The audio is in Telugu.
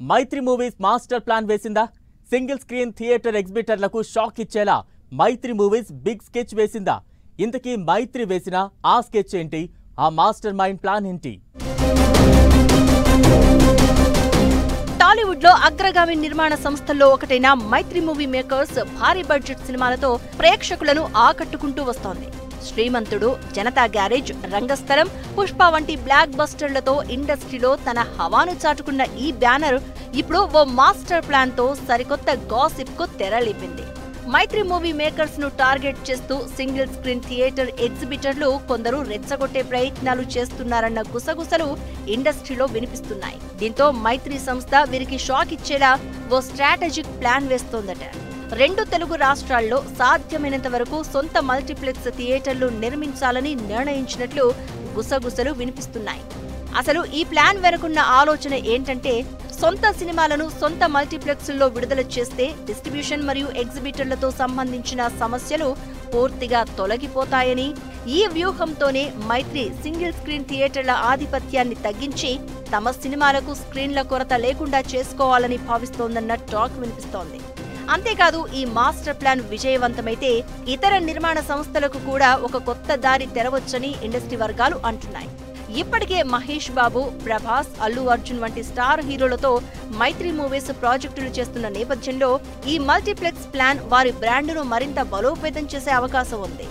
మైత్రి మూవీస్ మాస్టర్ ప్లాన్ వేసిందా? సింగిల్ స్క్రీన్ థియేటర్ ఎగ్జిబిటర్లకు షాక్ ఇచ్చేలా మైత్రి మూవీస్ బిగ్ స్కెచ్ వేసిందా? ఇంతకీ మైత్రి వేసిన ఆ స్కెచ్ ఏంటి? ఆ మాస్టర్ మైండ్ ప్లాన్ ఏంటి? టాలీవుడ్ లో అగ్రగామి నిర్మాణ సంస్థల్లో ఒకటైన మైత్రి మూవీ మేకర్స్ భారీ బడ్జెట్ సినిమాలతో ప్రేక్షకులను ఆకట్టుకుంటూ వస్తోంది. శ్రీమంతుడు, జనతా గ్యారేజ్, రంగస్థలం, పుష్ప వంటి బ్లాక్ బస్టర్లతో ఇండస్ట్రీలో తన హవాను చాటుకున్న ఈ బ్యానర్ ఇప్పుడు ఓ మాస్టర్ ప్లాన్ తో సరికొత్త గాసిప్ కు తెరలేపింది. మైత్రి మూవీ మేకర్స్ ను టార్గెట్ చేస్తూ సింగిల్ స్క్రీన్ థియేటర్ ఎగ్జిబిటర్లు కొందరు రెచ్చగొట్టే ప్రయత్నాలు చేస్తున్నారన్న గుసగుసలు ఇండస్ట్రీలో వినిపిస్తున్నాయి. దీంతో మైత్రి సంస్థ వీరికి షాక్ ఇచ్చేలా ఓ స్ట్రాటజిక్ ప్లాన్ వేస్తోందట. 2 తెలుగు రాష్ట్రాల్లో సాధ్యమైనంత వరకు సొంత మల్టీప్లెక్స్ థియేటర్లు నిర్మించాలని నిర్ణయించినట్లు గుసగుసలు వినిపిస్తున్నాయి. అసలు ఈ ప్లాన్ వెనుకున్న ఆలోచన ఏంటంటే, సొంత సినిమాలను సొంత మల్టీప్లెక్స్ల్లో విడుదల చేస్తే డిస్ట్రిబ్యూషన్ మరియు ఎగ్జిబిటర్లతో సంబంధించిన సమస్యలు పూర్తిగా తొలగిపోతాయని, ఈ వ్యూహంతోనే మైత్రి సింగిల్ స్క్రీన్ థియేటర్ల ఆధిపత్యాన్ని తగ్గించి తమ సినిమాలకు స్క్రీన్ల కొరత లేకుండా చేసుకోవాలని భావిస్తోందన్న టాక్ వినిపిస్తోంది. అంతేకాదు, ఈ మాస్టర్ ప్లాన్ విజయవంతమైతే ఇతర నిర్మాణ సంస్థలకు కూడా ఒక కొత్త దారి తెరవచ్చని ఇండస్ట్రీ వర్గాలు అంటున్నాయి. ఇప్పటికే మహేష్ బాబు, ప్రభాస్, అల్లు అర్జున్ వంటి స్టార్ హీరోలతో మైత్రి మూవీస్ ప్రాజెక్టులు చేస్తున్న నేపథ్యంలో ఈ మల్టీప్లెక్స్ ప్లాన్ వారి బ్రాండ్ను మరింత బలోపేతం చేసే అవకాశం ఉంది.